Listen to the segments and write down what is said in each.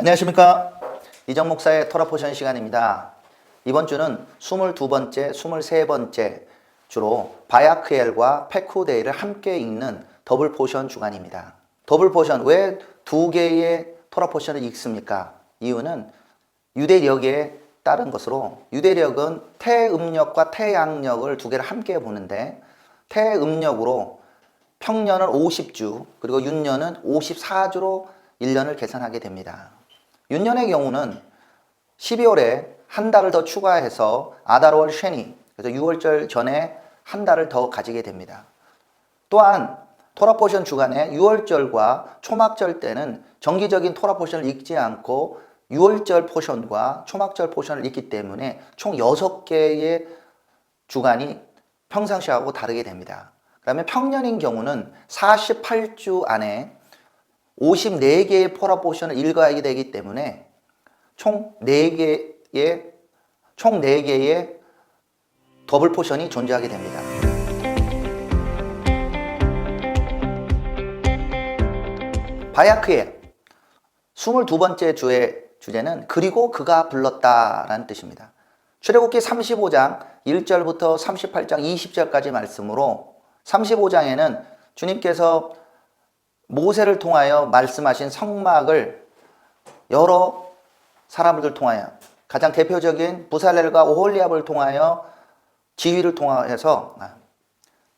안녕하십니까. 이정 목사의 토라 포션 시간입니다. 이번 주는 22번째, 23번째 주로 바야크엘과 페쿠데이를 함께 읽는 더블 포션 주간입니다. 더블 포션, 왜 두 개의 토라 포션을 읽습니까? 이유는 유대력에 따른 것으로, 유대력은 태음력과 태양력을 두 개를 함께 보는데, 태음력으로 평년을 50주, 그리고 윤년은 54주로 1년을 계산하게 됩니다. 윤년의 경우는 12월에 한 달을 더 추가해서 아달월 쉐니, 그래서 6월절 전에 한 달을 더 가지게 됩니다. 또한 토라 포션 주간에 6월절과 초막절 때는 정기적인 토라 포션을 읽지 않고 6월절 포션과 초막절 포션을 읽기 때문에 총 6개의 주간이 평상시하고 다르게 됩니다. 그다음에 평년인 경우는 48주 안에 54개의 토라 포션을 읽어야 되기 때문에 총 4개의 더블 포션이 존재하게 됩니다. 바야크엘 22번째 주의 주제는 그리고 그가 불렀다라는 뜻입니다. 출애굽기 35장 1절부터 38장 20절까지 말씀으로 35장에는 주님께서 모세를 통하여 말씀하신 성막을 여러 사람들 통하여, 가장 대표적인 부살렐과 오홀리압을 통하여 지휘를 통해서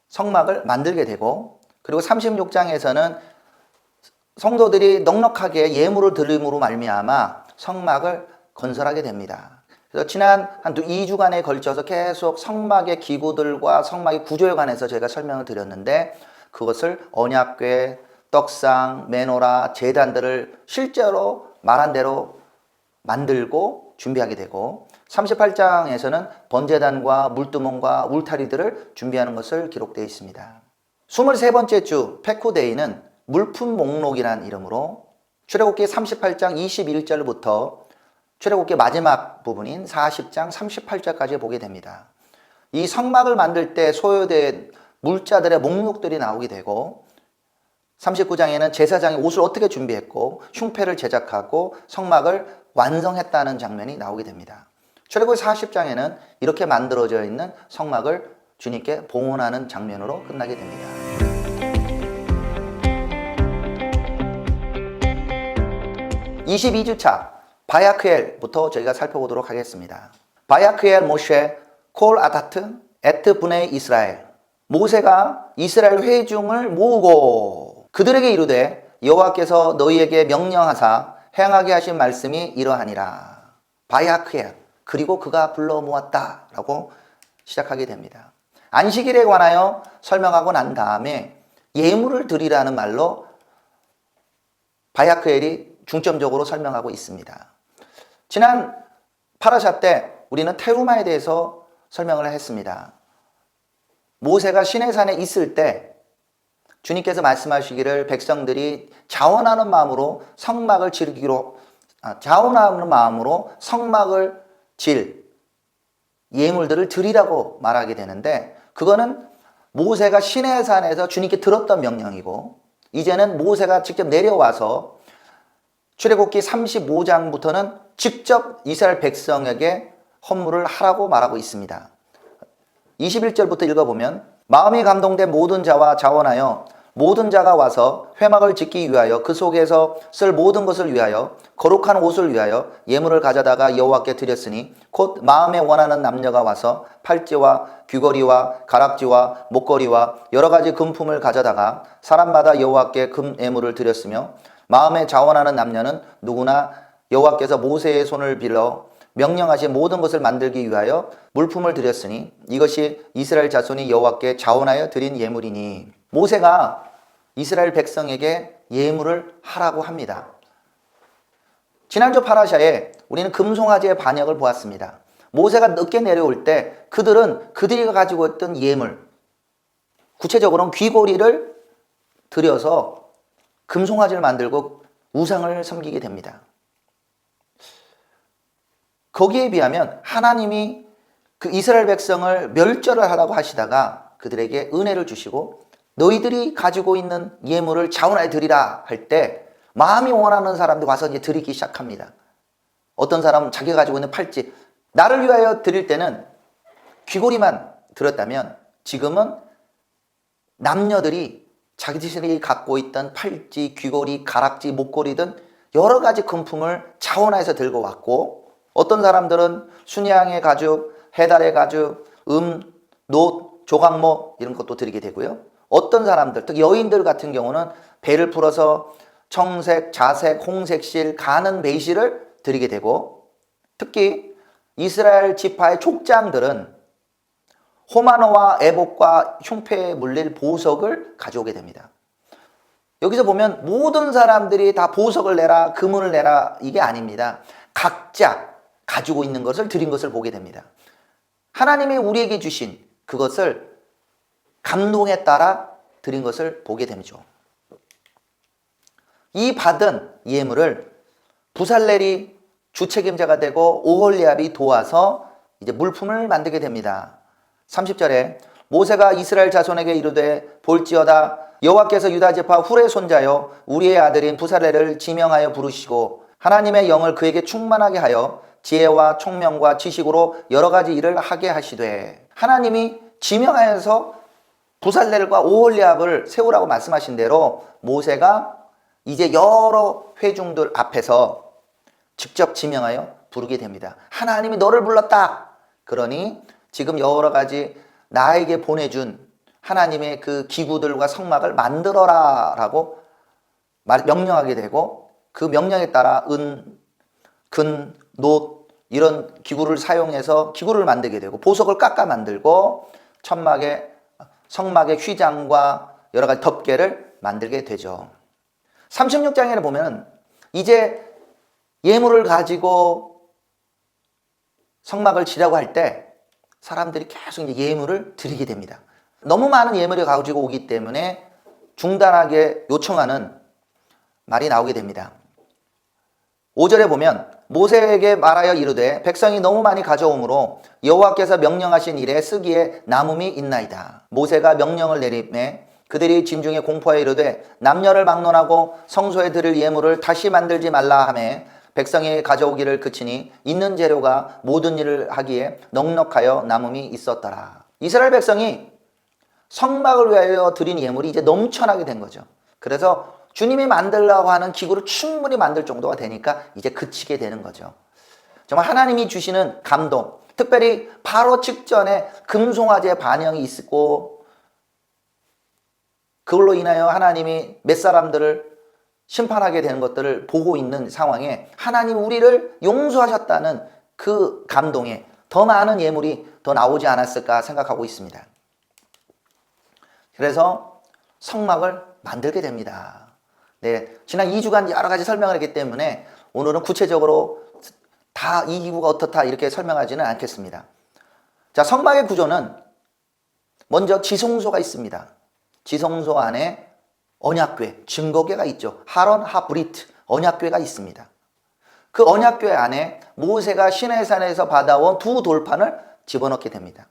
성막을 만들게 되고, 그리고 36장에서는 성도들이 넉넉하게 예물을 드림으로 말미암아 성막을 건설하게 됩니다. 그래서 지난 한 2주간에 걸쳐서 계속 성막의 기구들과 성막의 구조에 관해서 제가 설명을 드렸는데, 그것을 언약궤, 떡상, 메노라, 제단들을 실제로 말한 대로 만들고 준비하게 되고, 38장에서는 번제단과 물두멍과 울타리들을 준비하는 것을 기록되어 있습니다. 23번째 주 페쿠데이는 물품 목록이라는 이름으로 출애굽기 38장 21절부터 출애굽기 마지막 부분인 40장 38절까지 보게 됩니다. 이 성막을 만들 때 소요된 물자들의 목록들이 나오게 되고, 39장에는 제사장이 옷을 어떻게 준비했고 흉패를 제작하고 성막을 완성했다는 장면이 나오게 됩니다. 출애굽기 40장에는 이렇게 만들어져 있는 성막을 주님께 봉헌하는 장면으로 끝나게 됩니다. 22주차 바야크엘부터 저희가 살펴보도록 하겠습니다. 바야크엘 모셰 콜 아타트 에트 분의 이스라엘. 모세가 이스라엘 회중을 모으고 그들에게 이르되 여호와께서 너희에게 명령하사 행하게 하신 말씀이 이러하니라. 바야크엘, 그리고 그가 불러 모았다 라고 시작하게 됩니다. 안식일에 관하여 설명하고 난 다음에 예물을 드리라는 말로 바야크엘이 중점적으로 설명하고 있습니다. 지난 파라샤 때 우리는 테루마에 대해서 설명을 했습니다. 모세가 시내산에 있을 때 주님께서 말씀하시기를 백성들이 자원하는 마음으로 성막을 질 예물들을 드리라고 말하게 되는데, 그거는 모세가 시내산에서 주님께 들었던 명령이고, 이제는 모세가 직접 내려와서 출애굽기 35장부터는 직접 이스라엘 백성에게 헌물을 하라고 말하고 있습니다. 21절부터 읽어보면 마음이 감동된 모든 자와 자원하여 모든 자가 와서 회막을 짓기 위하여 그 속에서 쓸 모든 것을 위하여 거룩한 옷을 위하여 예물을 가져다가 여호와께 드렸으니 곧 마음에 원하는 남녀가 와서 팔찌와 귀걸이와 가락지와 목걸이와 여러 가지 금품을 가져다가 사람마다 여호와께 금 예물을 드렸으며, 마음에 자원하는 남녀는 누구나 여호와께서 모세의 손을 빌어 명령하신 모든 것을 만들기 위하여 물품을 드렸으니 이것이 이스라엘 자손이 여호와께 자원하여 드린 예물이니. 모세가 이스라엘 백성에게 예물을 하라고 합니다. 지난주 파라샤에 우리는 금송아지의 반역을 보았습니다. 모세가 늦게 내려올 때 그들이 가지고 있던 예물, 구체적으로는 귀고리를 들여서 금송아지를 만들고 우상을 섬기게 됩니다. 거기에 비하면 하나님이 그 이스라엘 백성을 멸절을 하라고 하시다가 그들에게 은혜를 주시고 너희들이 가지고 있는 예물을 자원하여 드리라 할 때 마음이 원하는 사람들이 와서 이제 드리기 시작합니다. 어떤 사람은 자기가 가지고 있는 팔찌, 나를 위하여 드릴 때는 귀걸이만 드렸다면 지금은 남녀들이 자기들이 갖고 있던 팔찌, 귀걸이, 가락지, 목걸이 등 여러 가지 금품을 자원하여서 들고 왔고, 어떤 사람들은 순양의 가죽, 해달의 가죽, 노, 조각모 이런 것도 드리게 되고요. 어떤 사람들, 특히 여인들 같은 경우는 배를 풀어서 청색, 자색, 홍색실, 가는 베이실을 드리게 되고, 특히 이스라엘 지파의 족장들은 호마노와 에봇과 흉패에 물릴 보석을 가져오게 됩니다. 여기서 보면 모든 사람들이 다 보석을 내라, 금을 내라 이게 아닙니다. 각자 가지고 있는 것을 드린 것을 보게 됩니다. 하나님이 우리에게 주신 그것을 감동에 따라 드린 것을 보게 되죠. 이 받은 예물을 부살렐이 주책임자가 되고 오홀리압이 도와서 이제 물품을 만들게 됩니다. 30절에 모세가 이스라엘 자손에게 이르되 볼지어다 여호와께서 유다 지파 훌의 손자여 우리의 아들인 부살렐을 지명하여 부르시고 하나님의 영을 그에게 충만하게 하여 지혜와 총명과 지식으로 여러 가지 일을 하게 하시되, 하나님이 지명하여서 부살렐과 오홀리압을 세우라고 말씀하신 대로 모세가 이제 여러 회중들 앞에서 직접 지명하여 부르게 됩니다. 하나님이 너를 불렀다. 그러니 지금 여러 가지 나에게 보내준 하나님의 그 기구들과 성막을 만들어라 라고 명령하게 되고, 그 명령에 따라 은, 근, 놋 이런 기구를 사용해서 기구를 만들게 되고, 보석을 깎아 만들고 천막에 성막의 휘장과 여러 가지 덮개를 만들게 되죠. 36장에는 보면 이제 예물을 가지고 성막을 지려고 할 때 사람들이 계속 이제 예물을 드리게 됩니다. 너무 많은 예물을 가지고 오기 때문에 중단하게 요청하는 말이 나오게 됩니다. 5절에 보면 모세에게 말하여 이르되 백성이 너무 많이 가져오므로 여호와께서 명령하신 일에 쓰기에 남음이 있나이다. 모세가 명령을 내리매 그들이 진중에 공포하여 이르되 남녀를 막론하고 성소에 드릴 예물을 다시 만들지 말라 하매 백성이 가져오기를 그치니 있는 재료가 모든 일을 하기에 넉넉하여 남음이 있었더라. 이스라엘 백성이 성막을 위하여 드린 예물이 이제 넘쳐나게 된 거죠. 그래서 주님이 만들려고 하는 기구를 충분히 만들 정도가 되니까 이제 그치게 되는 거죠. 정말 하나님이 주시는 감동, 특별히 바로 직전에 금송아지의 반영이 있고 그걸로 인하여 하나님이 몇 사람들을 심판하게 되는 것들을 보고 있는 상황에 하나님 우리를 용서하셨다는 그 감동에 더 많은 예물이 더 나오지 않았을까 생각하고 있습니다. 그래서 성막을 만들게 됩니다. 네, 지난 2주간 여러 가지 설명을 했기 때문에 오늘은 구체적으로 다 이 기구가 어떻다 이렇게 설명하지는 않겠습니다. 자, 성막의 구조는 먼저 지성소가 있습니다. 지성소 안에 언약궤, 증거궤가 있죠. 하론 하브리트 언약궤가 있습니다. 그 언약궤 안에 모세가 시내산에서 받아온 두 돌판을 집어넣게 됩니다.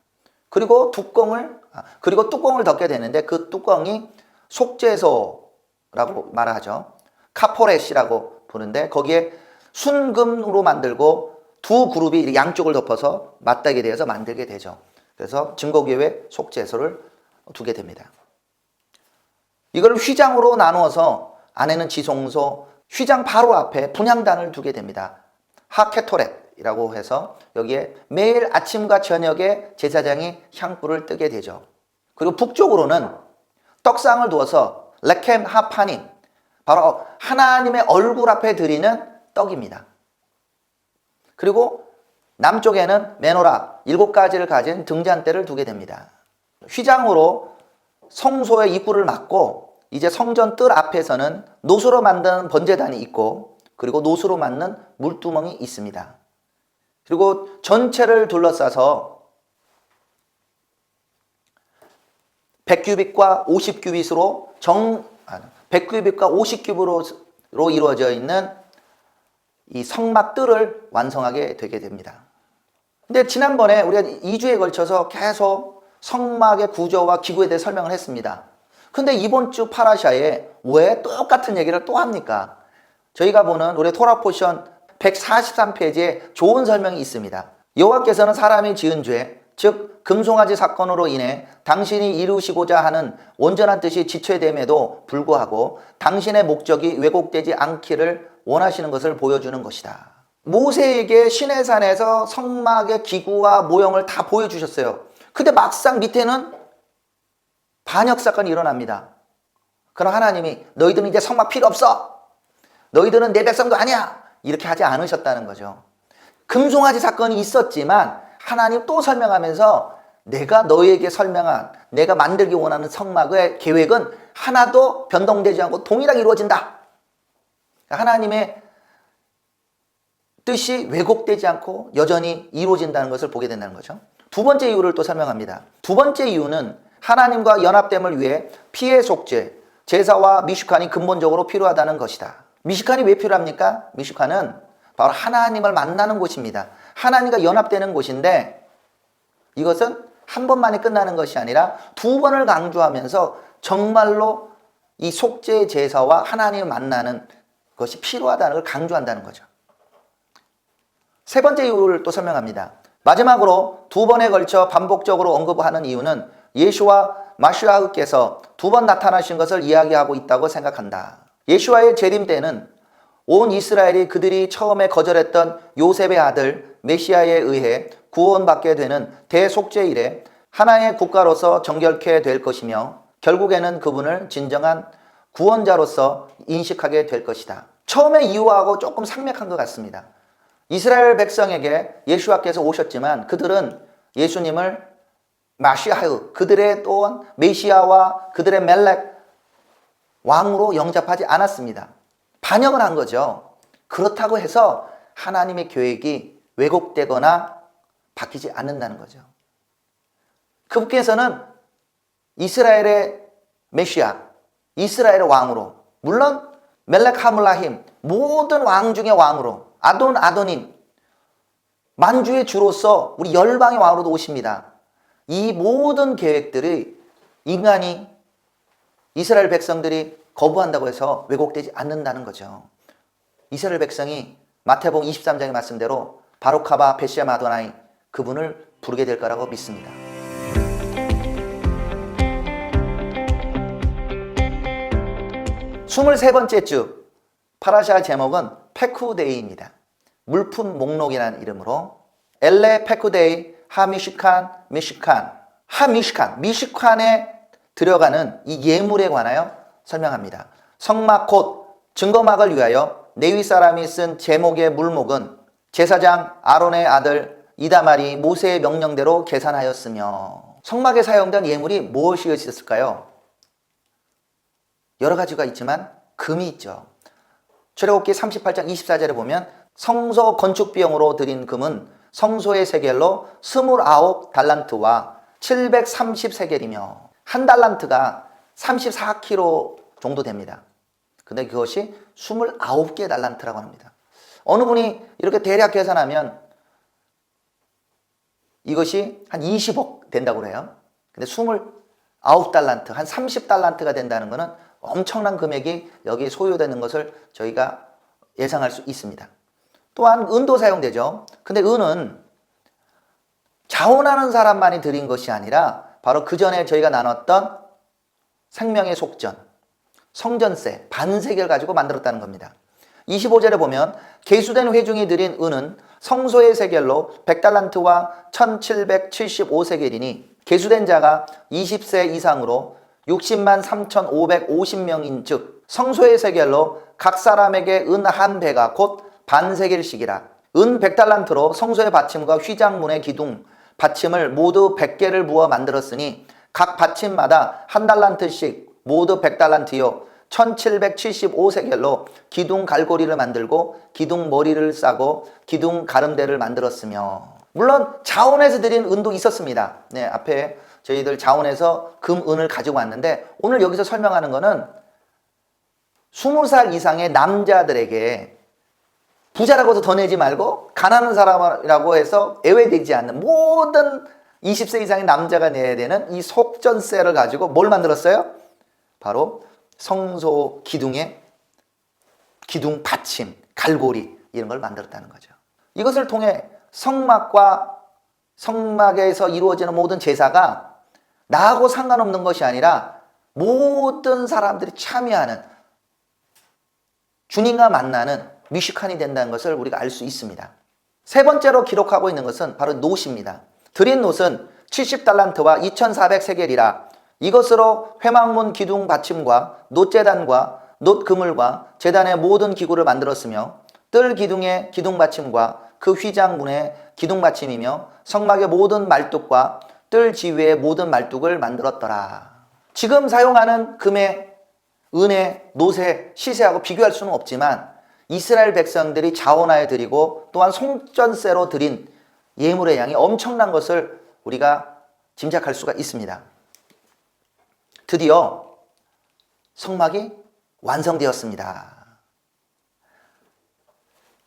그리고 뚜껑을 덮게 되는데 그 뚜껑이 속죄소라고 말하죠. 카포렛이라고 부르는데 거기에 순금으로 만들고 두 그룹이 양쪽을 덮어서 맞닿게 되어서 만들게 되죠. 그래서 증거궤에 속죄소를 두게 됩니다. 이걸 휘장으로 나누어서 안에는 지성소, 휘장 바로 앞에 분향단을 두게 됩니다. 하케토렛이라고 해서 여기에 매일 아침과 저녁에 제사장이 향불을 뜨게 되죠. 그리고 북쪽으로는 떡상을 두어서 레켐 하파님, 바로 하나님의 얼굴 앞에 드리는 떡입니다. 그리고 남쪽에는 메노라 7가지를 가진 등잔대를 두게 됩니다. 휘장으로 성소의 입구를 막고 이제 성전 뜰 앞에서는 노수로 만든 번제단이 있고 그리고 노수로 만든 물두멍이 있습니다. 그리고 전체를 둘러싸서 100규빗과 50규빗으로 100규빗과 50규빗으로 이루어져 있는 이 성막 뜰을 완성하게 되게 됩니다. 근데 지난번에 우리가 2주에 걸쳐서 계속 성막의 구조와 기구에 대해 설명을 했습니다. 근데 이번 주 파라샤에 왜 똑같은 얘기를 또 합니까? 저희가 보는 우리 토라 포션 143페이지에 좋은 설명이 있습니다. 여호와께서는 사람이 지은 죄, 즉 금송아지 사건으로 인해 당신이 이루시고자 하는 온전한 뜻이 지체됨에도 불구하고 당신의 목적이 왜곡되지 않기를 원하시는 것을 보여주는 것이다. 모세에게 시내산에서 성막의 기구와 모형을 다 보여주셨어요. 근데 막상 밑에는 반역 사건이 일어납니다. 그럼 하나님이 너희들은 이제 성막 필요 없어. 너희들은 내 백성도 아니야. 이렇게 하지 않으셨다는 거죠. 금송아지 사건이 있었지만 하나님 또 설명하면서 내가 너희에게 설명한 내가 만들기 원하는 성막의 계획은 하나도 변동되지 않고 동일하게 이루어진다. 하나님의 뜻이 왜곡되지 않고 여전히 이루어진다는 것을 보게 된다는 거죠. 두 번째 이유를 또 설명합니다. 두 번째 이유는 하나님과 연합됨을 위해 피해 속죄, 제사와 미슈칸이 근본적으로 필요하다는 것이다. 미슈칸이 왜 필요합니까? 미슈칸은 바로 하나님을 만나는 곳입니다. 하나님과 연합되는 곳인데 이것은 한 번만에 끝나는 것이 아니라 두 번을 강조하면서 정말로 이 속죄 제사와 하나님을 만나는 것이 필요하다는 걸 강조한다는 거죠. 세 번째 이유를 또 설명합니다. 마지막으로 두 번에 걸쳐 반복적으로 언급하는 이유는 예수와 마시아흐께서 두 번 나타나신 것을 이야기하고 있다고 생각한다. 예수와의 재림 때는 온 이스라엘이 그들이 처음에 거절했던 요셉의 아들 메시아에 의해 구원받게 되는 대속죄일에 하나의 국가로서 정결케 될 것이며 결국에는 그분을 진정한 구원자로서 인식하게 될 것이다. 처음의 이유하고 조금 상맥한 것 같습니다. 이스라엘 백성에게 예수와께서 오셨지만 그들은 예수님을 마시아흐, 그들의 또한 메시아와 그들의 멜렉 왕으로 영접하지 않았습니다. 반역을 한 거죠. 그렇다고 해서 하나님의 계획이 왜곡되거나 바뀌지 않는다는 거죠. 그분께서는 이스라엘의 메시아, 이스라엘의 왕으로, 물론 멜렉 하물라힘, 모든 왕 중의 왕으로, 아도님, 만주의 주로서 우리 열방의 왕으로도 오십니다. 이 모든 계획들이 인간이 이스라엘 백성들이 거부한다고 해서 왜곡되지 않는다는 거죠. 이스라엘 백성이 마태복음 23장의 말씀대로 바로카바 베시아 마도나이 그분을 부르게 될 거라고 믿습니다. 23번째 주 파라샤 제목은 페쿠데이입니다. 물품 목록이라는 이름으로 엘레 페쿠데이 하미슈칸 미슈칸에 들어가는 이 예물에 관하여 설명합니다. 성막 곧 증거막을 위하여 레위 사람이 쓴 제목의 물목은 제사장 아론의 아들 이다말이 모세의 명령대로 계산하였으며 성막에 사용된 예물이 무엇이었을까요? 여러 가지가 있지만 금이 있죠. 출애굽기 38장 24절에 보면 성소 건축 비용으로 드린 금은 성소의 세겔로 29달란트와 730세겔이며 한 달란트가 34kg 정도 됩니다. 근데 그것이 29개 달란트라고 합니다. 어느 분이 이렇게 대략 계산하면 이것이 한 20억 된다고 그래요. 근데 29달란트, 한 30달란트가 된다는 것은 엄청난 금액이 여기에 소요되는 것을 저희가 예상할 수 있습니다. 또한 은도 사용되죠. 근데 은은 자원하는 사람만이 드린 것이 아니라 바로 그 전에 저희가 나눴던 생명의 속전, 성전세, 반세계를 가지고 만들었다는 겁니다. 25절에 보면 계수된 회중이 드린 은은 성소의 세겔로 100달란트와 1775세겔이니 계수된 자가 20세 이상으로 60만 3,550명인 즉 성소의 세겔로 각 사람에게 은 한 배가 곧 반세겔씩이라. 은 100달란트로 성소의 받침과 휘장문의 기둥, 받침을 모두 100개를 부어 만들었으니 각 받침마다 한 달란트씩 모두 100달란트요 1775세겔로 기둥 갈고리를 만들고 기둥 머리를 싸고 기둥 가름대를 만들었으며. 물론 자원에서 드린 은도 있었습니다. 네, 앞에 저희들 자원에서 금, 은을 가지고 왔는데 오늘 여기서 설명하는 거는 20살 이상의 남자들에게 부자라고 해서 더 내지 말고 가난한 사람이라고 해서 애외되지 않는 모든 20세 이상의 남자가 내야 되는 이 속전세를 가지고 뭘 만들었어요? 바로 성소 기둥에 기둥, 받침, 갈고리 이런 걸 만들었다는 거죠. 이것을 통해 성막과 성막에서 이루어지는 모든 제사가 나하고 상관없는 것이 아니라 모든 사람들이 참여하는 주님과 만나는 미슈칸이 된다는 것을 우리가 알 수 있습니다. 세 번째로 기록하고 있는 것은 바로 놋입니다. 드린 놋은 70달란트와 2400세겔이라 이것으로 회막문 기둥 받침과 놋제단과 놋그물과 제단의 모든 기구를 만들었으며 뜰 기둥의 기둥 받침과 그 휘장문의 기둥 받침이며 성막의 모든 말뚝과 뜰 지위의 모든 말뚝을 만들었더라. 지금 사용하는 금의 은의, 놋의 시세하고 비교할 수는 없지만 이스라엘 백성들이 자원하여 드리고 또한 송전세로 드린 예물의 양이 엄청난 것을 우리가 짐작할 수가 있습니다. 드디어 성막이 완성되었습니다.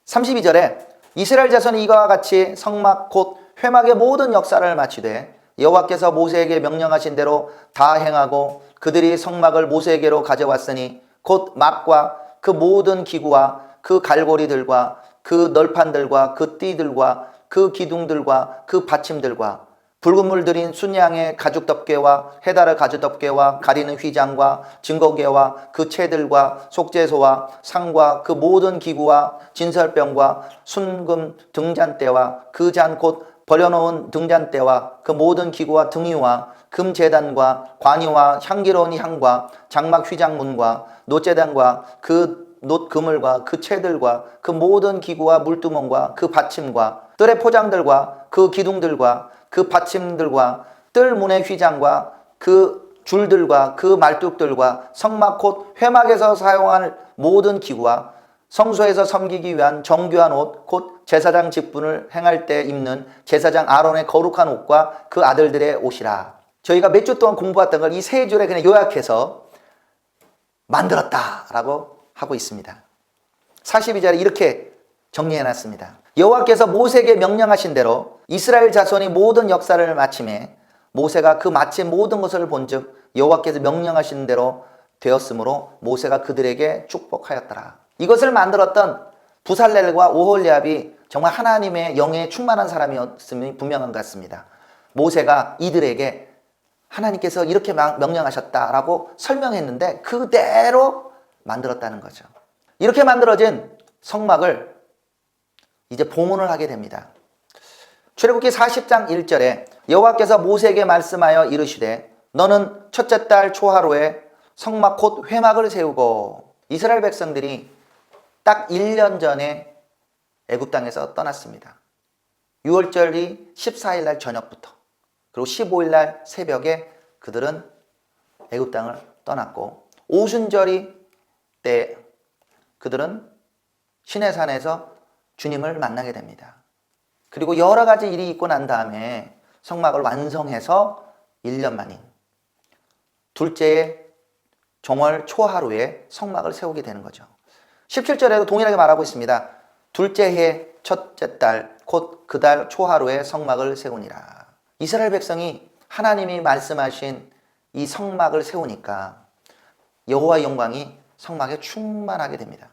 32절에 이스라엘 자손이 이와 같이 성막 곧 회막의 모든 역사를 마치되 여호와께서 모세에게 명령하신 대로 다 행하고 그들이 성막을 모세에게로 가져왔으니 곧 막과 그 모든 기구와 그 갈고리들과 그 널판들과 그 띠들과 그 기둥들과 그 받침들과 붉은 물 들인 순양의 가죽 덮개와 해달의 가죽 덮개와 가리는 휘장과 증거개와 그 채들과 속죄소와 상과 그 모든 기구와 진설병과 순금 등잔대와 그 잔 곧 버려놓은 등잔대와 그 모든 기구와 등유와 금제단과 관이와 향기로운 향과 장막 휘장문과 놋제단과 그 놋그물과 그 채들과 그 모든 기구와 물두멍과 그 받침과 뜰의 포장들과 그 기둥들과 그 받침들과 뜰 문의 휘장과 그 줄들과 그 말뚝들과 성막 곧 회막에서 사용할 모든 기구와 성소에서 섬기기 위한 정교한 옷 곧 제사장 직분을 행할 때 입는 제사장 아론의 거룩한 옷과 그 아들들의 옷이라. 저희가 몇 주 동안 공부했던 걸 이 세 줄에 그냥 요약해서 만들었다라고 하고 있습니다. 42절에 이렇게 정리해놨습니다. 여호와께서 모세에게 명령하신 대로 이스라엘 자손이 모든 역사를 마침에 모세가 그 마친 모든 것을 본즉 여호와께서 명령하신 대로 되었으므로 모세가 그들에게 축복하였더라. 이것을 만들었던 부살렐과 오홀리압이 정말 하나님의 영에 충만한 사람이었음이 분명한 것 같습니다. 모세가 이들에게 하나님께서 이렇게 명령하셨다라고 설명했는데 그대로 만들었다는 거죠. 이렇게 만들어진 성막을 이제 봉헌을 하게 됩니다. 출애굽기 40장 1절에 여호와께서 모세에게 말씀하여 이르시되 너는 첫째 달 초하루에 성막 곧 회막을 세우고 이스라엘 백성들이 딱 1년 전에 애굽 땅에서 떠났습니다. 6월절이 14일 날 저녁부터 그리고 15일 날 새벽에 그들은 애굽 땅을 떠났고 오순절이 때 그들은 시내산에서 주님을 만나게 됩니다. 그리고 여러 가지 일이 있고 난 다음에 성막을 완성해서 1년 만인 둘째 정월 초하루에 성막을 세우게 되는 거죠. 17절에도 동일하게 말하고 있습니다. 둘째 해 첫째 달 곧 그 달 초하루에 성막을 세우니라. 이스라엘 백성이 하나님이 말씀하신 이 성막을 세우니까 여호와의 영광이 성막에 충만하게 됩니다.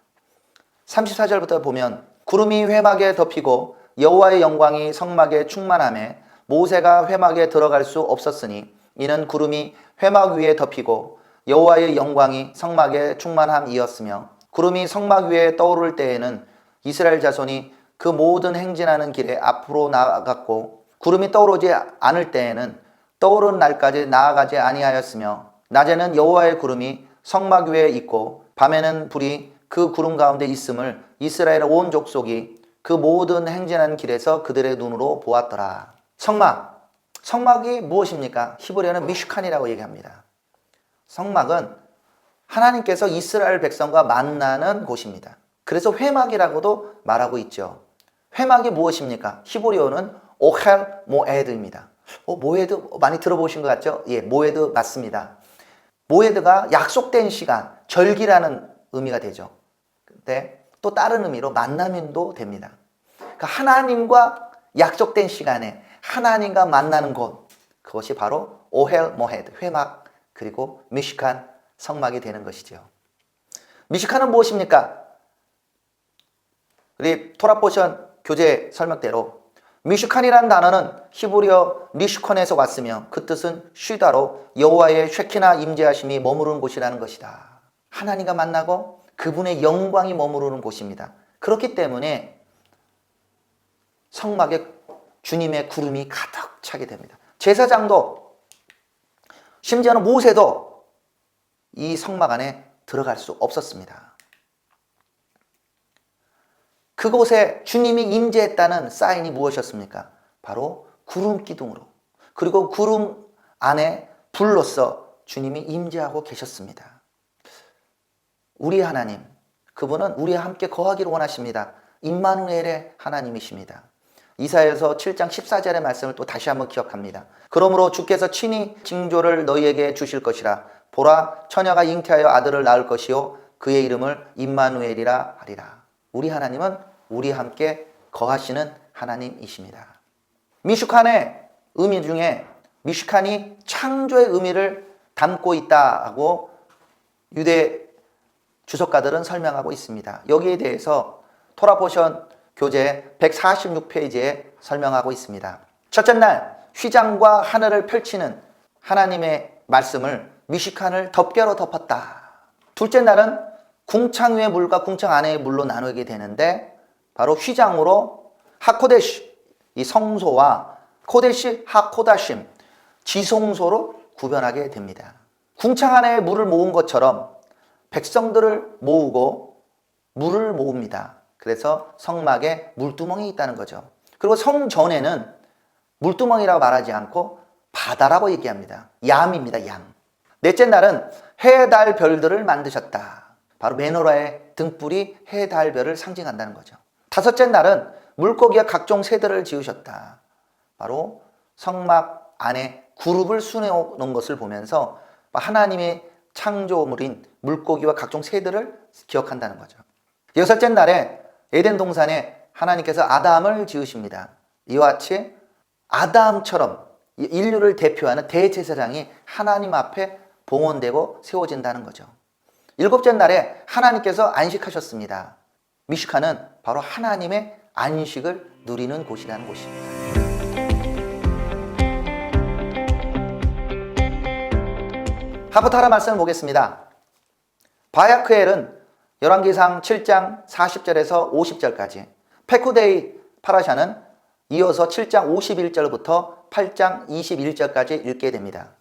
34절부터 보면 구름이 회막에 덮이고 여호와의 영광이 성막에 충만하며 모세가 회막에 들어갈 수 없었으니 이는 구름이 회막 위에 덮이고 여호와의 영광이 성막에 충만함이었으며 구름이 성막 위에 떠오를 때에는 이스라엘 자손이 그 모든 행진하는 길에 앞으로 나아갔고 구름이 떠오르지 않을 때에는 떠오른 날까지 나아가지 아니하였으며 낮에는 여호와의 구름이 성막 위에 있고 밤에는 불이 그 구름 가운데 있음을 이스라엘 온 족속이 그 모든 행진하는 길에서 그들의 눈으로 보았더라. 성막이 무엇입니까? 히브리어는 미슈칸이라고 얘기합니다. 성막은 하나님께서 이스라엘 백성과 만나는 곳입니다. 그래서 회막이라고도 말하고 있죠. 회막이 무엇입니까? 히브리어는 오헬 모에드입니다. 모에드 많이 들어보신 것 같죠? 예, 모에드 맞습니다. 모에드가 약속된 시간, 절기라는 의미가 되죠. 근데 또 다른 의미로 만남도 됩니다. 그러니까 하나님과 약속된 시간에 하나님과 만나는 곳, 그것이 바로 오헬 모헤드, 회막, 그리고 미슈칸, 성막이 되는 것이죠. 미슈칸은 무엇입니까? 우리 토라포션 교재 설명대로 미슈칸이라는 단어는 히브리어 리슈콘에서 왔으며 그 뜻은 쉬다로 여호와의 쉐키나 임재하심이 머무르는 곳이라는 것이다. 하나님과 만나고 그분의 영광이 머무르는 곳입니다. 그렇기 때문에 성막에 주님의 구름이 가득 차게 됩니다. 제사장도 심지어는 모세도 이 성막 안에 들어갈 수 없었습니다. 그곳에 주님이 임재했다는 사인이 무엇이었습니까? 바로 구름 기둥으로, 그리고 구름 안에 불로서 주님이 임재하고 계셨습니다. 우리 하나님, 그분은 우리와 함께 거하기를 원하십니다. 임마누엘의 하나님이십니다. 이사야서 7장 14절의 말씀을 또 다시 한번 기억합니다. 그러므로 주께서 친히 징조를 너희에게 주실 것이라. 보라, 처녀가 잉태하여 아들을 낳을 것이요 그의 이름을 임마누엘이라 하리라. 우리 하나님은 우리와 함께 거하시는 하나님이십니다. 미슈칸의 의미 중에 미슈칸이 창조의 의미를 담고 있다고 유대 주석가들은 설명하고 있습니다. 여기에 대해서 토라포션 교재 146페이지에 설명하고 있습니다. 첫째 날 휘장과 하늘을 펼치는 하나님의 말씀을 미슈칸을 덮개로 덮었다. 둘째 날은 궁창 위의 물과 궁창 안의 물로 나누게 되는데 바로 휘장으로 하코데시, 이 성소와 코데시 하코다심, 지성소로 구별하게 됩니다. 궁창 안에 물을 모은 것처럼 백성들을 모으고 물을 모읍니다. 그래서 성막에 물두멍이 있다는 거죠. 그리고 성전에는 물두멍이라고 말하지 않고 바다라고 얘기합니다. 얌입니다. 얌. 넷째 날은 해, 달, 별들을 만드셨다. 바로 메노라의 등불이 해, 달, 별을 상징한다는 거죠. 다섯째 날은 물고기와 각종 새들을 지으셨다. 바로 성막 안에 그룹을 수놓은 것을 보면서 하나님의 창조물인 물고기와 각종 새들을 기억한다는 거죠. 여섯째 날에 에덴 동산에 하나님께서 아담을 지으십니다. 이와 같이 아담처럼 인류를 대표하는 대제사장이 하나님 앞에 봉헌되고 세워진다는 거죠. 일곱째 날에 하나님께서 안식하셨습니다. 미슈칸은 바로 하나님의 안식을 누리는 곳이라는 곳입니다. 하프타라 말씀을 보겠습니다. 바야크엘은 열왕기상 7장 40절에서 50절까지, 페쿠데이 파라샤는 이어서 7장 51절부터 8장 21절까지 읽게 됩니다.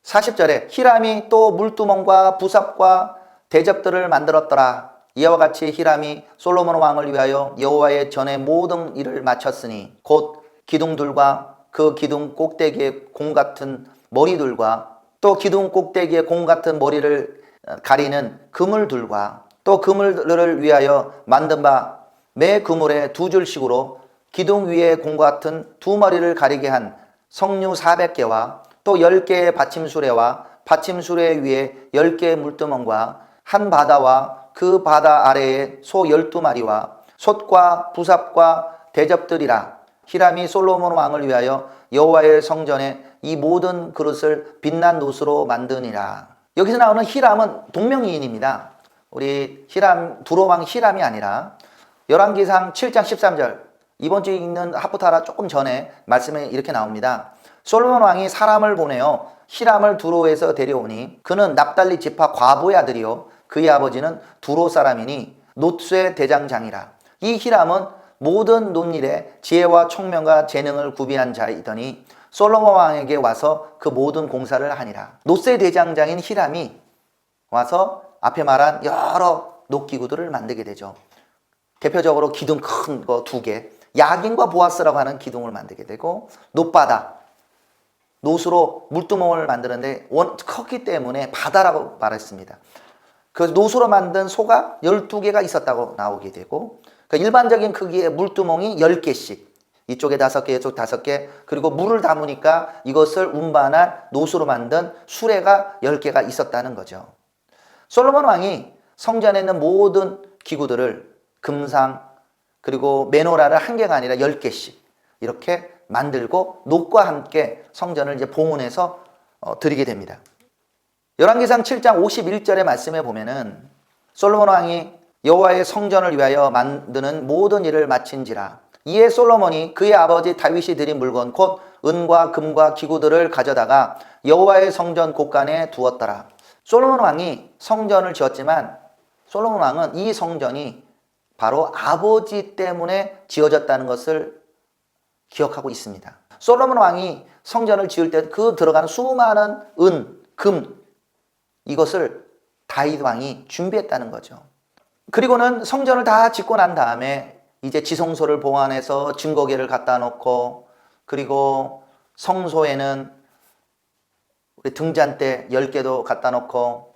40절에 히람이 또 물두멍과 부삽과 대접들을 만들었더라. 이와 같이 히람이 솔로몬 왕을 위하여 여호와의 전에 모든 일을 마쳤으니 곧 기둥들과 그 기둥 꼭대기에 공 같은 머리들과 또 기둥 꼭대기에 공 같은 머리를 가리는 그물들과 또 그물들을 위하여 만든 바 매 그물에 두 줄씩으로 기둥 위에 공 같은 두 머리를 가리게 한 석류 400개와 또 10개의 받침수레와 받침수레 위에 10개의 물두멍과 한 바다와 그 바다 아래에 소 12마리와 솥과 부삽과 대접들이라. 히람이 솔로몬 왕을 위하여 여호와의 성전에 이 모든 그릇을 빛난 노스로 만드니라. 여기서 나오는 히람은 동명이인입니다. 우리 히람, 두로왕 히람이 아니라 열왕기상 7장 13절, 이번 주에 읽는 하프타라 조금 전에 말씀에 이렇게 나옵니다. 솔로몬 왕이 사람을 보내어 히람을 두로에서 데려오니 그는 납달리 지파 과부의 아들이요 그의 아버지는 두로 사람이니 놋쇠 대장장이라. 이 히람은 모든 논일에 지혜와 총명과 재능을 구비한 자이더니 솔로몬 왕에게 와서 그 모든 공사를 하니라. 놋쇠 대장장인 히람이 와서 앞에 말한 여러 놋기구들을 만들게 되죠. 대표적으로 기둥 큰 거 2개, 야긴과 보아스라고 하는 기둥을 만들게 되고, 놋바다, 놋으로 물두멍을 만드는데 컸기 때문에 바다라고 말했습니다. 그래서 놋으로 만든 소가 12개가 있었다고 나오게 되고, 그러니까 일반적인 크기의 물두멍이 10개씩, 이쪽에 5개, 이쪽 5개, 그리고 물을 담으니까 이것을 운반한 놋으로 만든 수레가 10개가 있었다는 거죠. 솔로몬 왕이 성전에 있는 모든 기구들을 금상 그리고 메노라를 1개가 아니라 10개씩 이렇게 만들고 놋과 함께 성전을 이제 봉헌해서 드리게 됩니다. 열왕기상 7장 51절의 말씀에 보면은 솔로몬 왕이 여호와의 성전을 위하여 만드는 모든 일을 마친지라. 이에 솔로몬이 그의 아버지 다윗이 드린 물건 곧 은과 금과 기구들을 가져다가 여호와의 성전 곳간에 두었더라. 솔로몬 왕이 성전을 지었지만 솔로몬 왕은 이 성전이 바로 아버지 때문에 지어졌다는 것을 기억하고 있습니다. 솔로몬 왕이 성전을 지을 때 그 들어가는 수많은 은, 금 이것을 다윗 왕이 준비했다는 거죠. 그리고는 성전을 다 짓고 난 다음에 이제 지성소를 봉안해서 증거계를 갖다 놓고, 그리고 성소에는 우리 등잔대 10개도 갖다 놓고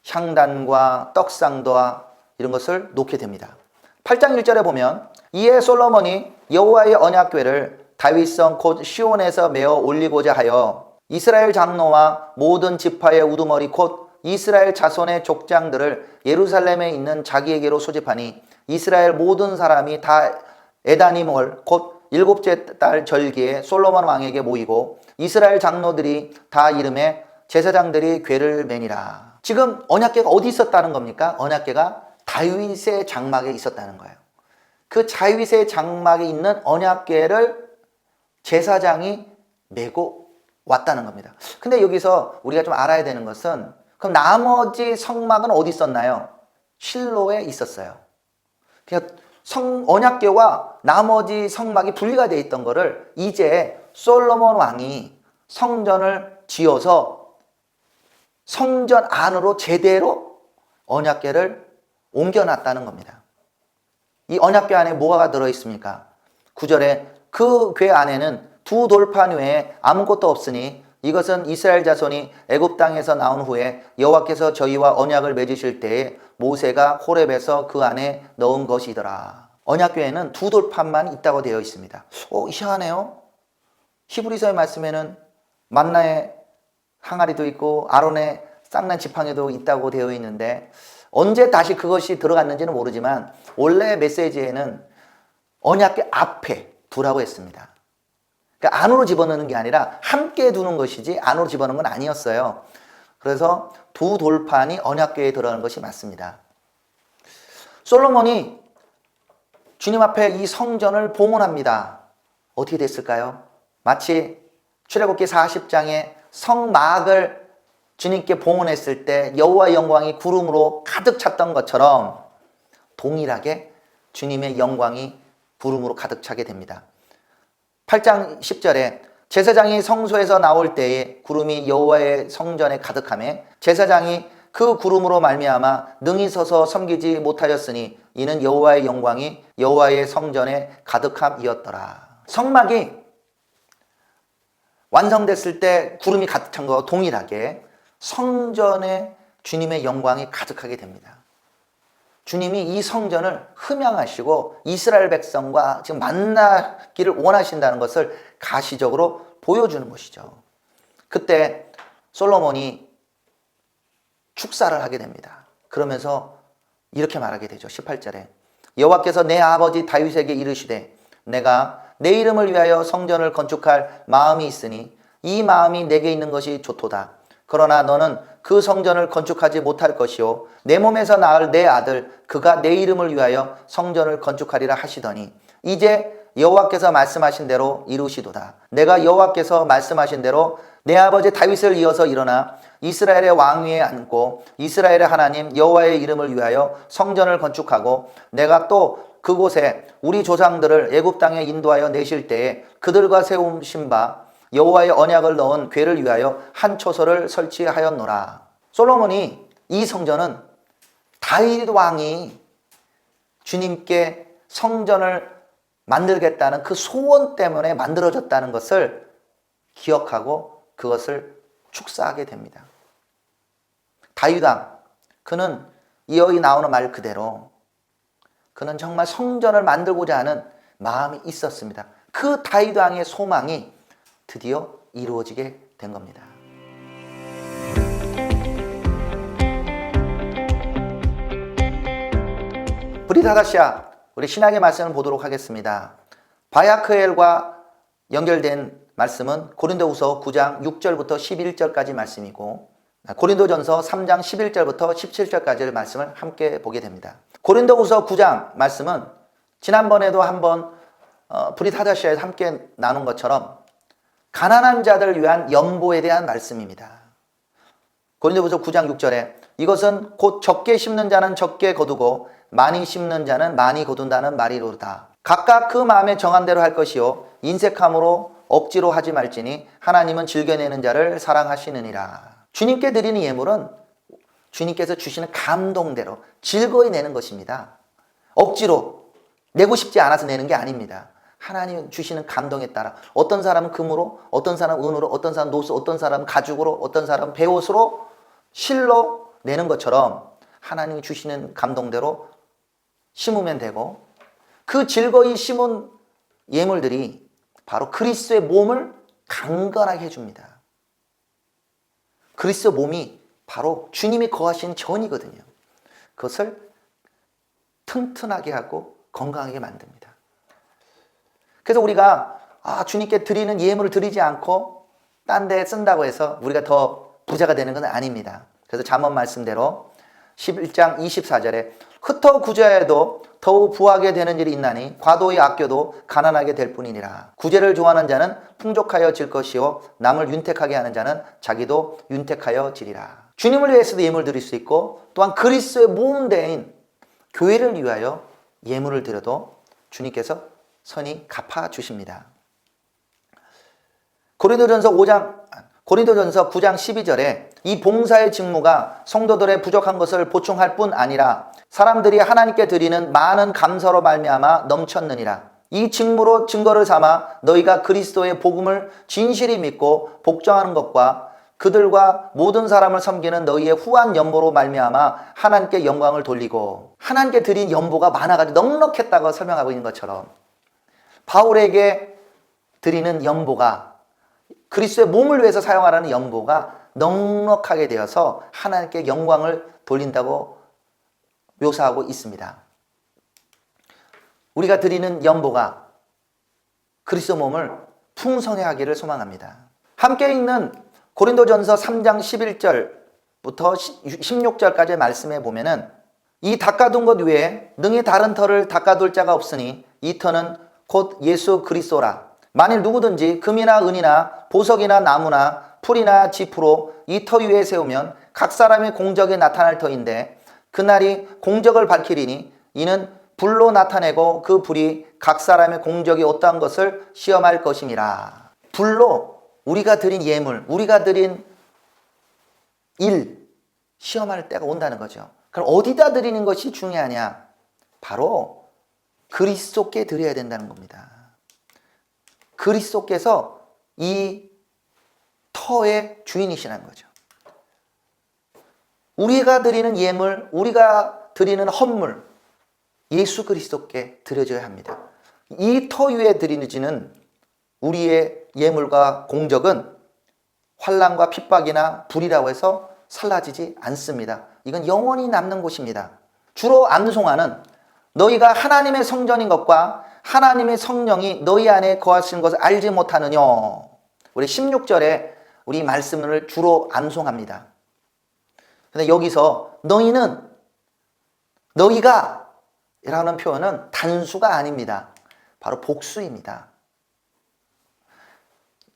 향단과 떡상도와 이런 것을 놓게 됩니다. 8장 1절에 보면 이에 솔로몬이 여호와의 언약궤를 다윗성 곧 시온에서 메어 올리고자 하여 이스라엘 장로와 모든 지파의 우두머리 곧 이스라엘 자손의 족장들을 예루살렘에 있는 자기에게로 소집하니 이스라엘 모든 사람이 다 에다님월 곧 일곱째 달 절기에 솔로몬 왕에게 모이고 이스라엘 장로들이 다 이름에 제사장들이 궤를 매니라. 지금 언약궤가 어디 있었다는 겁니까? 언약궤가 다윗의 장막에 있었다는 거예요. 그 다윗의 장막에 있는 언약궤를 제사장이 메고 왔다는 겁니다. 근데 여기서 우리가 좀 알아야 되는 것은 그럼 나머지 성막은 어디 있었나요? 실로에 있었어요. 그러니까 언약궤와 나머지 성막이 분리가 되어 있던 거를 이제 솔로몬 왕이 성전을 지어서 성전 안으로 제대로 언약궤를 옮겨놨다는 겁니다. 이 언약궤 안에 뭐가 들어있습니까? 9절에 그 궤 안에는 두 돌판 외에 아무것도 없으니 이것은 이스라엘 자손이 애굽 땅에서 나온 후에 여호와께서 저희와 언약을 맺으실 때에 모세가 호렙에서 그 안에 넣은 것이더라. 언약궤에는 두 돌판만 있다고 되어 있습니다. 이상하네요. 히브리서의 말씀에는 만나의 항아리도 있고 아론의 쌍난 지팡이도 있다고 되어 있는데 언제 다시 그것이 들어갔는지는 모르지만 원래 메시지에는 언약궤 앞에 두라고 했습니다. 그러니까 안으로 집어넣는 게 아니라 함께 두는 것이지 안으로 집어넣는 건 아니었어요. 그래서 두 돌판이 언약궤에 들어가는 것이 맞습니다. 솔로몬이 주님 앞에 이 성전을 봉헌합니다. 어떻게 됐을까요? 마치 출애굽기 40장에 성막을 주님께 봉헌했을 때 여호와의 영광이 구름으로 가득 찼던 것처럼 동일하게 주님의 영광이 구름으로 가득 차게 됩니다. 8장 10절에 제사장이 성소에서 나올 때에 구름이 여호와의 성전에 가득하매 제사장이 그 구름으로 말미암아 능히 서서 섬기지 못하였으니 이는 여호와의 영광이 여호와의 성전에 가득함이었더라. 성막이 완성됐을 때 구름이 가득 찬 것과 동일하게 성전에 주님의 영광이 가득하게 됩니다. 주님이 이 성전을 흠양하시고 이스라엘 백성과 지금 만나기를 원하신다는 것을 가시적으로 보여주는 것이죠. 그때 솔로몬이 축사를 하게 됩니다. 그러면서 이렇게 말하게 되죠. 18절에 여호와께서 내 아버지 다윗에게 이르시되 내가 내 이름을 위하여 성전을 건축할 마음이 있으니 이 마음이 내게 있는 것이 좋도다. 그러나 너는 그 성전을 건축하지 못할 것이요 내 몸에서 낳을 내 아들 그가 내 이름을 위하여 성전을 건축하리라 하시더니 이제 여호와께서 말씀하신 대로 이루시도다. 내가 여호와께서 말씀하신 대로 내 아버지 다윗을 이어서 일어나 이스라엘의 왕위에 앉고 이스라엘의 하나님 여호와의 이름을 위하여 성전을 건축하고 내가 또 그곳에 우리 조상들을 애굽 땅에 인도하여 내실 때에 그들과 세우신 바 여호와의 언약을 넣은 궤를 위하여 한 초소를 설치하였노라. 솔로몬이 이 성전은 다윗 왕이 주님께 성전을 만들겠다는 그 소원 때문에 만들어졌다는 것을 기억하고 그것을 축사하게 됩니다. 다윗 왕, 그는 여기 나오는 말 그대로 그는 정말 성전을 만들고자 하는 마음이 있었습니다. 그 다윗 왕의 소망이 드디어 이루어지게 된 겁니다. 브릿 하다시아, 우리 신약의 말씀을 보도록 하겠습니다. 바야크엘과 연결된 말씀은 고린도후서 9장 6절부터 11절까지 말씀이고 고린도전서 3장 11절부터 17절까지의 말씀을 함께 보게 됩니다. 고린도후서 9장 말씀은 지난번에도 한번 브릿하다시아에서 함께 나눈 것처럼 가난한 자들을 위한 연보에 대한 말씀입니다. 고린도후서 9장 6절에 이것은 곧 적게 심는 자는 적게 거두고 많이 심는 자는 많이 거둔다는 말이로다. 각각 그 마음에 정한 대로 할 것이요 인색함으로 억지로 하지 말지니 하나님은 즐겨내는 자를 사랑하시느니라. 주님께 드리는 예물은 주님께서 주시는 감동대로 즐거이 내는 것입니다. 억지로 내고 싶지 않아서 내는 게 아닙니다. 하나님 주시는 감동에 따라 어떤 사람은 금으로, 어떤 사람은 은으로, 어떤 사람은 노수, 어떤 사람은 가죽으로, 어떤 사람은 베옷으로 실로 내는 것처럼 하나님이 주시는 감동대로 심으면 되고, 그 즐거이 심은 예물들이 바로 그리스도의 몸을 강건하게 해줍니다. 그리스도 몸이 바로 주님이 거하신 전이거든요. 그것을 튼튼하게 하고 건강하게 만듭니다. 그래서 우리가 주님께 드리는 예물을 드리지 않고 딴 데 쓴다고 해서 우리가 더 부자가 되는 건 아닙니다. 그래서 잠언 말씀대로 11장 24절에 흩어 구제해도 더욱 부하게 되는 일이 있나니 과도히 아껴도 가난하게 될 뿐이니라. 구제를 좋아하는 자는 풍족하여 질 것이요 남을 윤택하게 하는 자는 자기도 윤택하여 지리라. 주님을 위해서도 예물을 드릴 수 있고 또한 그리스도의 몸대인 교회를 위하여 예물을 드려도 주님께서 선히 갚아주십니다. 고린도전서 9장 12절에 이 봉사의 직무가 성도들의 부족한 것을 보충할 뿐 아니라 사람들이 하나님께 드리는 많은 감사로 말미암아 넘쳤느니라. 이 직무로 증거를 삼아 너희가 그리스도의 복음을 진실히 믿고 복종하는 것과 그들과 모든 사람을 섬기는 너희의 후한 연보로 말미암아 하나님께 영광을 돌리고, 하나님께 드린 연보가 많아가지고 넉넉했다고 설명하고 있는 것처럼 바울에게 드리는 연보가, 그리스도의 몸을 위해서 사용하라는 연보가 넉넉하게 되어서 하나님께 영광을 돌린다고 묘사하고 있습니다. 우리가 드리는 연보가 그리스도 몸을 풍성해 하기를 소망합니다. 함께 읽는 고린도전서 3장 11절부터 16절까지의 말씀에 보면은 이 닦아둔 것 외에 능히 다른 터를 닦아둘 자가 없으니 이 터는 곧 예수 그리스도라. 만일 누구든지 금이나 은이나 보석이나 나무나 풀이나 지푸로 이 터 위에 세우면 각 사람의 공적이 나타날 터인데 그날이 공적을 밝히리니 이는 불로 나타내고 그 불이 각 사람의 공적이 어떠한 것을 시험할 것임이라. 불로 우리가 드린 예물, 우리가 드린 일 시험할 때가 온다는 거죠. 그럼 어디다 드리는 것이 중요하냐? 바로 그리스도께 드려야 된다는 겁니다. 그리스도께서 이 터의 주인이시라는 거죠. 우리가 드리는 예물, 우리가 드리는 헌물, 예수 그리스도께 드려져야 합니다. 이 터 위에 드리는 우리의 예물과 공적은 환난과 핍박이나 불이라고 해서 사라지지 않습니다. 이건 영원히 남는 곳입니다. 주로 암송하는 너희가 하나님의 성전인 것과 하나님의 성령이 너희 안에 거하시는 것을 알지 못하느냐. 우리 16절에 우리 말씀을 주로 암송합니다. 근데 여기서 너희가 라는 표현은 단수가 아닙니다. 바로 복수입니다.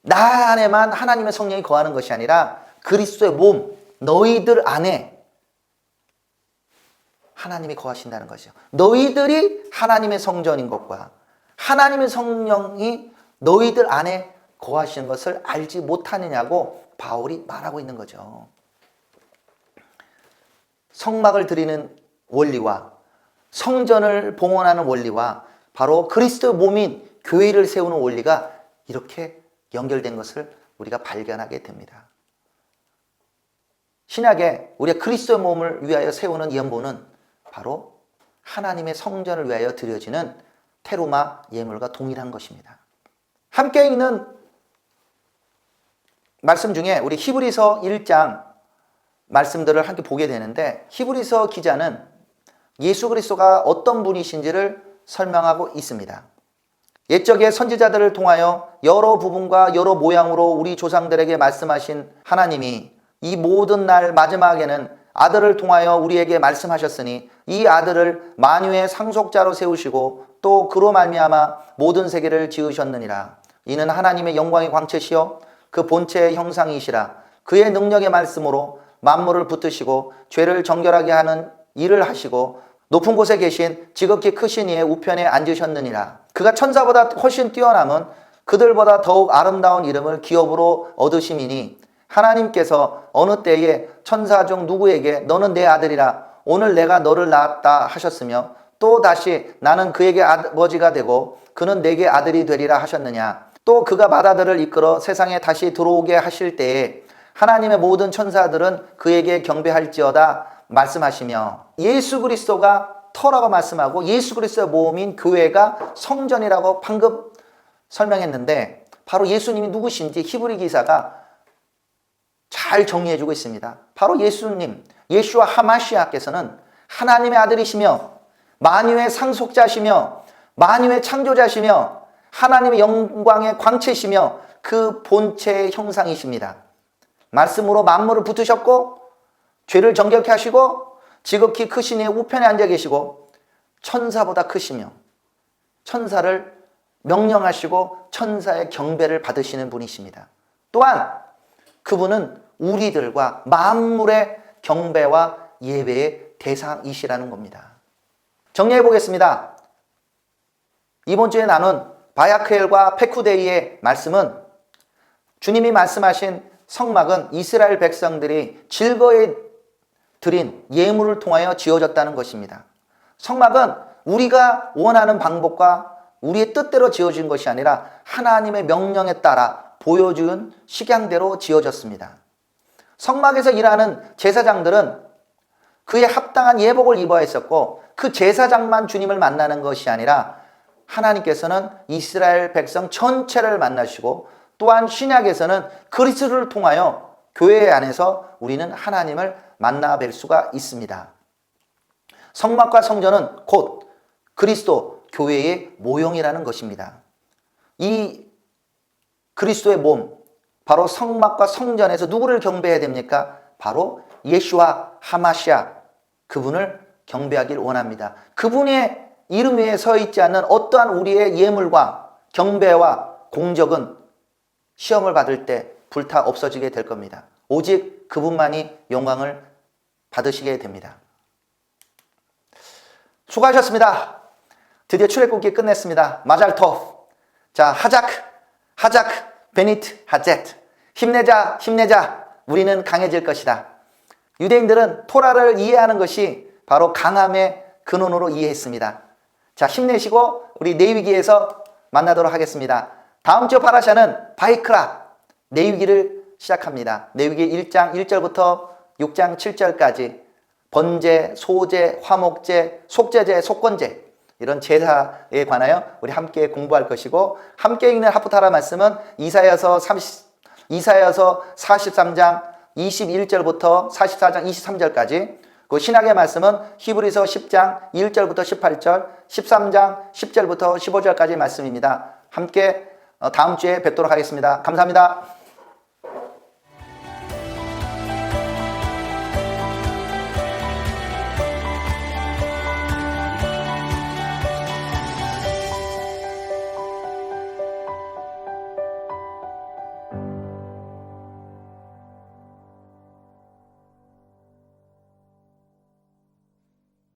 나 안에만 하나님의 성령이 거하는 것이 아니라 그리스도의 몸, 너희들 안에 하나님이 거하신다는 것이죠. 너희들이 하나님의 성전인 것과 하나님의 성령이 너희들 안에 거하시는 것을 알지 못하느냐고 바울이 말하고 있는 거죠. 성막을 드리는 원리와 성전을 봉헌하는 원리와 바로 그리스도의 몸인 교회를 세우는 원리가 이렇게 연결된 것을 우리가 발견하게 됩니다. 신약에 우리가 그리스도의 몸을 위하여 세우는 연보는 바로 하나님의 성전을 위하여 드려지는 테루마 예물과 동일한 것입니다. 함께 있는 말씀 중에 우리 히브리서 1장 말씀들을 함께 보게 되는데, 히브리서 기자는 예수 그리스도가 어떤 분이신지를 설명하고 있습니다. 옛적의 선지자들을 통하여 여러 부분과 여러 모양으로 우리 조상들에게 말씀하신 하나님이 이 모든 날 마지막에는 아들을 통하여 우리에게 말씀하셨으니 이 아들을 만유의 상속자로 세우시고 또 그로 말미암아 모든 세계를 지으셨느니라. 이는 하나님의 영광의 광채시요 그 본체의 형상이시라. 그의 능력의 말씀으로 만물을 붙드시고 죄를 정결하게 하는 일을 하시고 높은 곳에 계신 지극히 크신 이의 우편에 앉으셨느니라. 그가 천사보다 훨씬 뛰어남은 그들보다 더욱 아름다운 이름을 기업으로 얻으심이니 하나님께서 어느 때에 천사 중 누구에게 너는 내 아들이라 오늘 내가 너를 낳았다 하셨으며 또 다시 나는 그에게 아버지가 되고 그는 내게 아들이 되리라 하셨느냐. 또 그가 바다들을 이끌어 세상에 다시 들어오게 하실 때에 하나님의 모든 천사들은 그에게 경배할지어다 말씀하시며 예수 그리스도가 터라고 말씀하고 예수 그리스도의 몸인 교회가 성전이라고 방금 설명했는데 바로 예수님이 누구신지 히브리 기사가 잘 정리해주고 있습니다. 바로 예수님, 예슈와 하마시아께서는 하나님의 아들이시며 만유의 상속자시며 만유의 창조자시며 하나님의 영광의 광채시며 그 본체의 형상이십니다. 말씀으로 만물을 붙으셨고 죄를 정결케 하시고 지극히 크신 이의 우편에 앉아 계시고 천사보다 크시며 천사를 명령하시고 천사의 경배를 받으시는 분이십니다. 또한 그분은 우리들과 만물의 경배와 예배의 대상이시라는 겁니다. 정리해 보겠습니다. 이번 주에 나눈 바야크엘과 페쿠데이의 말씀은 주님이 말씀하신 성막은 이스라엘 백성들이 즐거이 드린 예물을 통하여 지어졌다는 것입니다. 성막은 우리가 원하는 방법과 우리의 뜻대로 지어진 것이 아니라 하나님의 명령에 따라 보여준 식양대로 지어졌습니다. 성막에서 일하는 제사장들은 그에 합당한 예복을 입어야 했었고 그 제사장만 주님을 만나는 것이 아니라 하나님께서는 이스라엘 백성 전체를 만나시고 또한 신약에서는 그리스도를 통하여 교회 안에서 우리는 하나님을 만나 뵐 수가 있습니다. 성막과 성전은 곧 그리스도 교회의 모형이라는 것입니다. 이 그리스도의 몸, 바로 성막과 성전에서 누구를 경배해야 됩니까? 바로 예슈와 하마시아, 그분을 경배하길 원합니다. 그분의 이름 위에 서 있지 않는 어떠한 우리의 예물과 경배와 공적은 시험을 받을 때 불타 없어지게 될 겁니다. 오직 그분만이 영광을 받으시게 됩니다. 수고하셨습니다. 드디어 출애굽기 끝냈습니다. 마잘토프. 자, 하자크, 베니트, 하젯. 힘내자. 우리는 강해질 것이다. 유대인들은 토라를 이해하는 것이 바로 강함의 근원으로 이해했습니다. 자, 힘내시고 우리 레위기에서 만나도록 하겠습니다. 다음 주 파라샤는 바이크라, 레위기를 시작합니다. 레위기 1장 1절부터 6장 7절까지 번제, 소제, 화목제, 속제제, 속건제 이런 제사에 관하여 우리 함께 공부할 것이고 함께 읽는 하프타라 말씀은 이사야서 43장 21절부터 44장 23절까지 그 신약의 말씀은 히브리서 10장 1절부터 18절, 13장 10절부터 15절까지 말씀입니다. 함께 다음 주에 뵙도록 하겠습니다. 감사합니다.